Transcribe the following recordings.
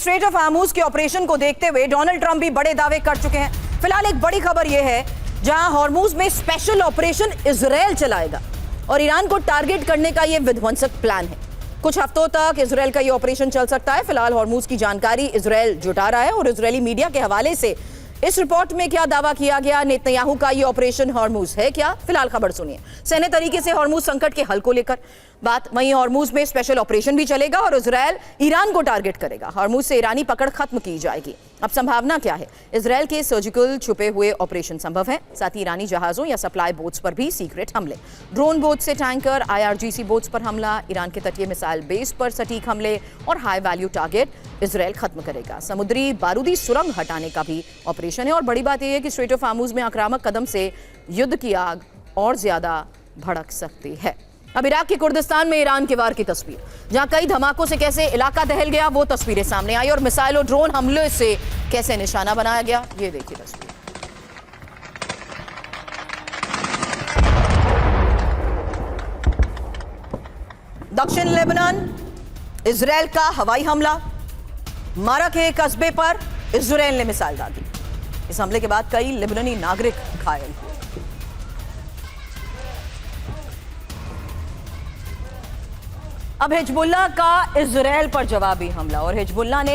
Straight of Hormuz के operation को देखते हुए डोनाल्ड ट्रंप भी बड़े दावे कर चुके हैं। फिलहाल एक बड़ी खबर यह है, जहां हार्मूज में स्पेशल ऑपरेशन इजराइल चलाएगा और ईरान को टारगेट करने का यह विध्वंसक प्लान है। कुछ हफ्तों तक इजराइल का यह ऑपरेशन चल सकता है। फिलहाल हार्मूज की जानकारी इजराइल जुटा रहा है और इजरायली मीडिया के हवाले से इस रिपोर्ट में क्या दावा किया गया, नेतन्याहू का ये ऑपरेशन हार्मूज है क्या? फिलहाल खबर सुनिए। सैन्य तरीके से हार्मूज संकट के हल को लेकर बात, वहीं हार्मूज में स्पेशल ऑपरेशन भी चलेगा और इजराइल ईरान को टारगेट करेगा। हार्मूज से ईरानी पकड़ खत्म की जाएगी। अब संभावना क्या है? इजराइल के सर्जिकल छुपे हुए ऑपरेशन संभव है, साथ ही ईरानी जहाजों या सप्लाई बोट्स पर भी सीक्रेट हमले, ड्रोन बोट से टैंकर, IRGC बोट्स पर हमला, ईरान के तटीय मिसाइल बेस पर सटीक हमले और हाई वैल्यू टारगेट इजराइल खत्म करेगा। समुद्री बारूदी सुरंग हटाने का भी ऑपरेशन है और बड़ी बात यह है कि स्ट्रेट ऑफ हार्मूज में आक्रामक कदम से युद्ध की आग और ज्यादा भड़क सकती है। अब इराक के कुर्दिस्तान में ईरान के वार की तस्वीर, जहां कई धमाकों से कैसे इलाका दहल गया, वो तस्वीरें सामने आई और मिसाइल और ड्रोन हमले से कैसे निशाना बनाया गया, ये देखिए तस्वीर। दक्षिण लेबनान, इजराइल का हवाई हमला, मारा के कस्बे पर इजराइल ने मिसाइल दाग दी। इस हमले के बाद कई लेबनानी नागरिक घायल हुए। अब हिजबुल्लाह का इजराइल पर जवाबी हमला और हिजबुल्लाह ने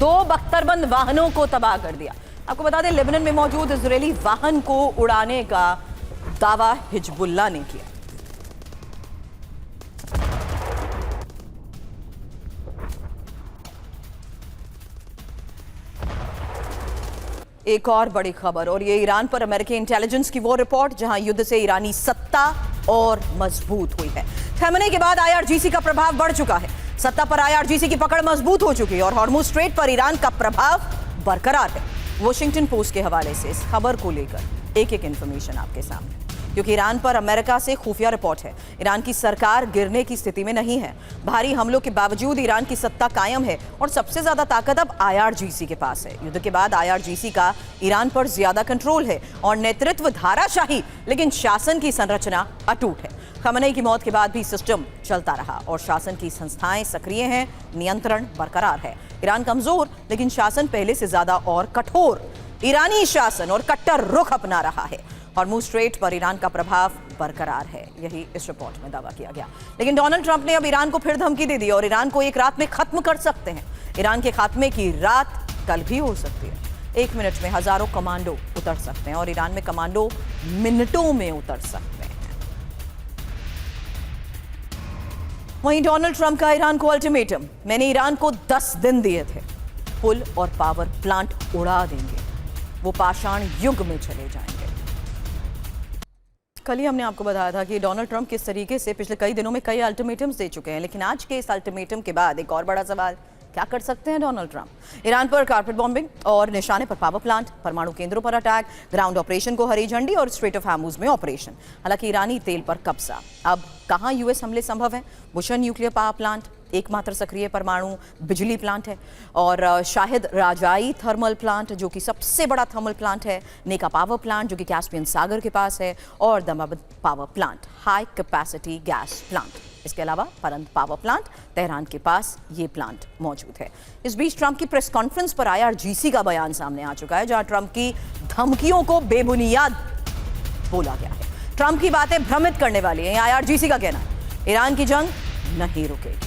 2 बख्तरबंद वाहनों को तबाह कर दिया। आपको बता दें, लेबनान में मौजूद इजरायली वाहन को उड़ाने का दावा हिजबुल्लाह ने किया। एक और बड़ी खबर, और ये ईरान पर अमेरिकी इंटेलिजेंस की वो रिपोर्ट जहां युद्ध से ईरानी सत्ता और मजबूत हुई है। खैमनी के बाद IRGC का प्रभाव बढ़ चुका है। सत्ता पर IRGC की पकड़ मजबूत हो चुकी है और हार्मूज स्ट्रेट पर ईरान का प्रभाव बरकरार है। वॉशिंगटन पोस्ट के हवाले से इस खबर को लेकर एक एक इंफॉर्मेशन आपके सामने, क्योंकि ईरान पर अमेरिका से खुफिया रिपोर्ट है। ईरान की सरकार गिरने की स्थिति में नहीं है। भारी हमलों के बावजूद ईरान की सत्ता कायम है और सबसे ज्यादा ताकत अब IRGC के पास है। युद्ध के बाद IRGC का ईरान पर ज्यादा कंट्रोल है और नेतृत्व धाराशाही, लेकिन शासन की संरचना अटूट है। खमेनी की मौत के बाद भी सिस्टम चलता रहा और शासन की संस्थाएं सक्रिय हैं, नियंत्रण बरकरार है। ईरान कमजोर, लेकिन शासन पहले से ज्यादा और कठोर ईरानी शासन और कट्टर रुख अपना रहा है। हार्मूज स्ट्रेट पर ईरान का प्रभाव बरकरार है, यही इस रिपोर्ट में दावा किया गया। लेकिन डोनाल्ड ट्रंप ने अब ईरान को फिर धमकी दे दी और ईरान को एक रात में खत्म कर सकते हैं। ईरान के खात्मे की रात कल भी हो सकती है। 1 मिनट में हजारों कमांडो उतर सकते हैं और ईरान में कमांडो मिनटों में उतर सकते हैं। वहीं डोनाल्ड ट्रंप का ईरान को अल्टीमेटम, मैंने ईरान को 10 दिन दिए थे, पुल और पावर प्लांट उड़ा देंगे, वो पाषाण युग में चले जाएंगे। कल ही हमने आपको बताया था कि डोनाल्ड ट्रंप किस तरीके से पिछले कई दिनों में कई अल्टीमेटम्स दे चुके हैं, लेकिन आज के इस अल्टीमेटम के बाद एक और बड़ा सवाल, क्या कर सकते हैं डोनाल्ड ट्रंप? ईरान पर कारपेट बॉम्बिंग और निशाने पर पावर प्लांट, परमाणु केंद्रों पर अटैक, ग्राउंड ऑपरेशन को हरी झंडी और स्ट्रेट ऑफ हार्मूज में ऑपरेशन। हालांकि ईरानी तेल पर कब्जा। अब कहां US हमले संभव है? बुशन न्यूक्लियर पावर प्लांट एकमात्र सक्रिय परमाणु बिजली प्लांट है और शाहिद राजाई थर्मल प्लांट जो कि सबसे बड़ा थर्मल प्लांट है, नेका पावर प्लांट जो कि कैस्पियन सागर के पास है और दमाबद power plant high capacity gas plant. इसके अलावा परंद पावर प्लांट तेहरान के पास ये प्लांट मौजूद है। इस बीच ट्रंप की प्रेस कॉन्फ्रेंस पर IRGC का बयान सामने आ चुका है, जहां ट्रंप की धमकियों को बेबुनियाद बोला गया है। ट्रंप की बातें भ्रमित करने वाली है, IRGC का कहना है। ईरान की जंग नहीं रुकेगी।